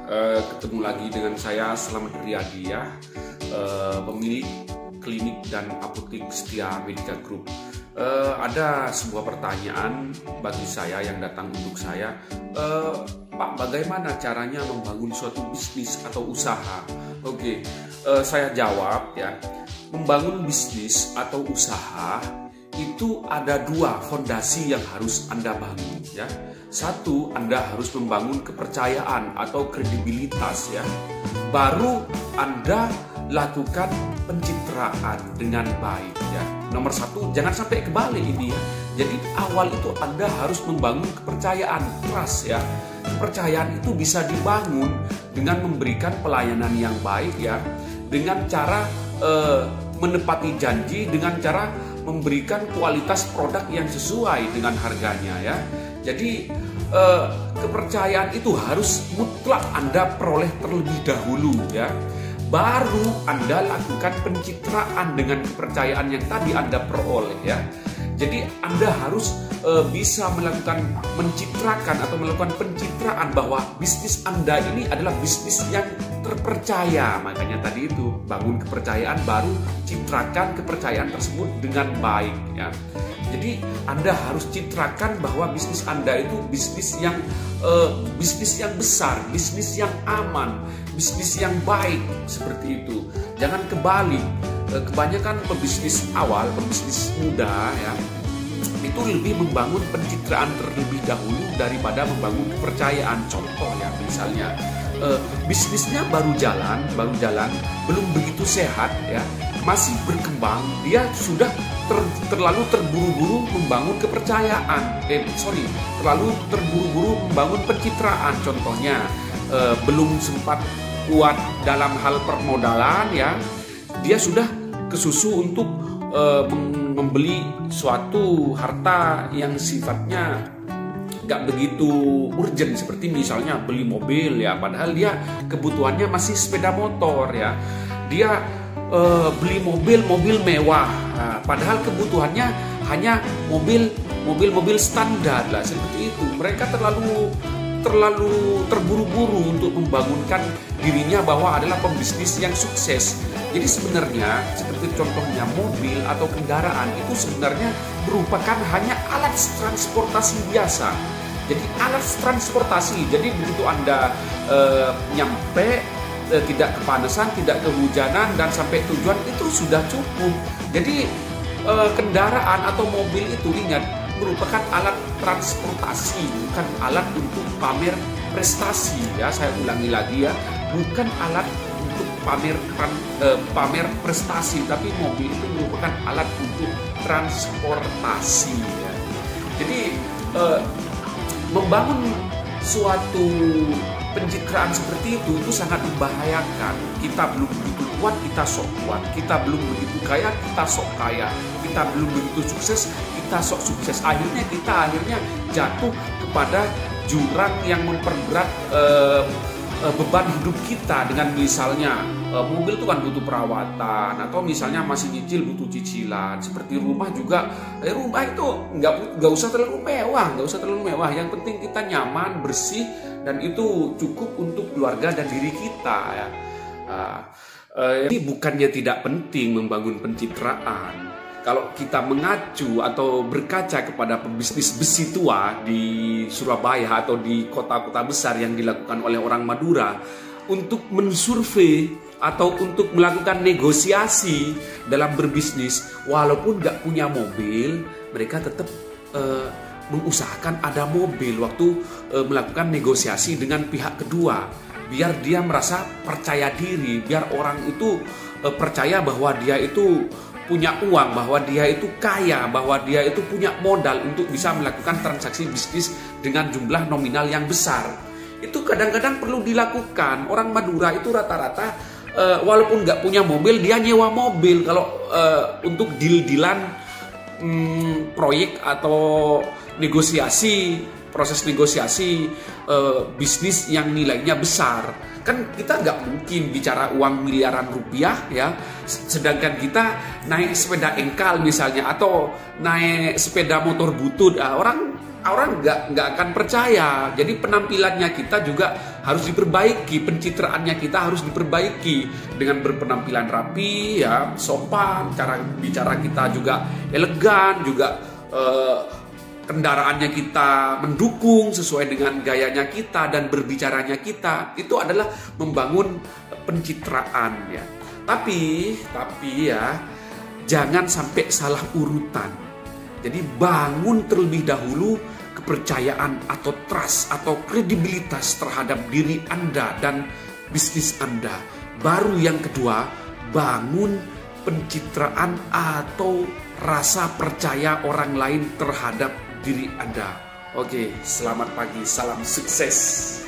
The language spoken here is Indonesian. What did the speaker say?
ketemu lagi dengan saya Slamet Riyadi ya, pemilik klinik dan apotek Setia Medica Group. Ada sebuah pertanyaan bagi saya yang datang untuk saya, Pak, bagaimana caranya membangun suatu bisnis atau usaha? Oke, saya jawab ya, membangun bisnis atau usaha itu ada dua fondasi yang harus Anda bangun ya. Satu, Anda harus membangun kepercayaan atau kredibilitas ya. Baru Anda lakukan pencitraan dengan baik ya. Nomor satu, jangan sampai kebalik ini ya. Jadi awal itu Anda harus membangun kepercayaan, trust ya. Kepercayaan itu bisa dibangun dengan memberikan pelayanan yang baik ya, dengan cara menepati janji, dengan cara memberikan kualitas produk yang sesuai dengan harganya ya. Jadi kepercayaan itu harus mutlak Anda peroleh terlebih dahulu ya. Baru Anda lakukan pencitraan dengan kepercayaan yang tadi Anda peroleh ya. Jadi Anda harus bisa melakukan mencitrakan atau melakukan pencitraan bahwa bisnis Anda ini adalah bisnis yang terpercaya. Makanya tadi itu bangun kepercayaan, baru citrakan kepercayaan tersebut dengan baik ya. Jadi Anda harus citrakan bahwa bisnis Anda itu bisnis yang besar, bisnis yang aman, bisnis yang baik, seperti itu. Jangan kebalik. Kebanyakan pebisnis awal, pebisnis muda ya, itu lebih membangun pencitraan terlebih dahulu daripada membangun kepercayaan. Contoh ya, misalnya bisnisnya baru jalan, belum begitu sehat ya, masih berkembang, dia sudah terlalu terburu-buru membangun kepercayaan, terlalu terburu-buru membangun pencitraan. Contohnya belum sempat kuat dalam hal permodalan ya, dia sudah kesusu untuk membeli suatu harta yang sifatnya gak begitu urgent, seperti misalnya beli mobil ya, padahal dia kebutuhannya masih sepeda motor ya. Dia beli mobil mewah, padahal kebutuhannya hanya mobil standar lah, seperti itu. Mereka terlalu terburu-buru untuk membangunkan dirinya bahwa adalah pembisnis yang sukses. Jadi sebenarnya seperti contohnya mobil atau kendaraan itu sebenarnya merupakan hanya alat transportasi biasa. Jadi alat transportasi. Jadi begitu Anda nyampe, tidak kepanasan, tidak kehujanan, dan sampai tujuan itu sudah cukup. Jadi kendaraan atau mobil itu, ingat, merupakan alat transportasi, bukan alat untuk pamer prestasi ya. Saya ulangi lagi ya, bukan alat untuk pamer prestasi, tapi mobil itu merupakan alat untuk transportasi ya. Jadi membangun suatu pencitraan seperti itu sangat membahayakan. Kita belum begitu kuat, kita sok kuat. Kita belum begitu kaya, kita sok kaya. Kita belum begitu sukses, kita sok sukses. Akhirnya kita jatuh kepada jurang yang memperberat beban hidup kita. Dengan misalnya mobil itu kan butuh perawatan, atau misalnya masih nyicil butuh cicilan. Seperti rumah juga, rumah itu nggak usah terlalu mewah, yang penting kita nyaman, bersih, dan itu cukup untuk keluarga dan diri kita ya. Ini bukannya tidak penting membangun pencitraan. Kalau kita mengacu atau berkaca kepada pebisnis besi tua di Surabaya atau di kota-kota besar yang dilakukan oleh orang Madura untuk mensurvei atau untuk melakukan negosiasi dalam berbisnis, walaupun nggak punya mobil, mereka tetap mengusahakan ada mobil waktu melakukan negosiasi dengan pihak kedua, biar dia merasa percaya diri, biar orang itu percaya bahwa dia itu punya uang, bahwa dia itu kaya, bahwa dia itu punya modal untuk bisa melakukan transaksi bisnis dengan jumlah nominal yang besar. Itu kadang-kadang perlu dilakukan. Orang Madura itu rata-rata walaupun nggak punya mobil, dia nyewa mobil kalau untuk deal-dealan proyek atau negosiasi, proses negosiasi bisnis yang nilainya besar. Kan kita nggak mungkin bicara uang miliaran rupiah ya, sedangkan kita naik sepeda engkal misalnya, atau naik sepeda motor butut. Orang orang nggak akan percaya. Jadi penampilannya kita juga harus diperbaiki, pencitraannya kita harus diperbaiki dengan berpenampilan rapi, ya, sopan, cara bicara kita juga elegan, juga kendaraannya kita mendukung sesuai dengan gayanya kita dan berbicaranya kita. Itu adalah membangun pencitraan, ya. Tapi ya, jangan sampai salah urutan. Jadi bangun terlebih dahulu kepercayaan atau trust atau kredibilitas terhadap diri Anda dan bisnis Anda. Baru yang kedua, bangun pencitraan atau rasa percaya orang lain terhadap diri Anda. Oke, selamat pagi, salam sukses.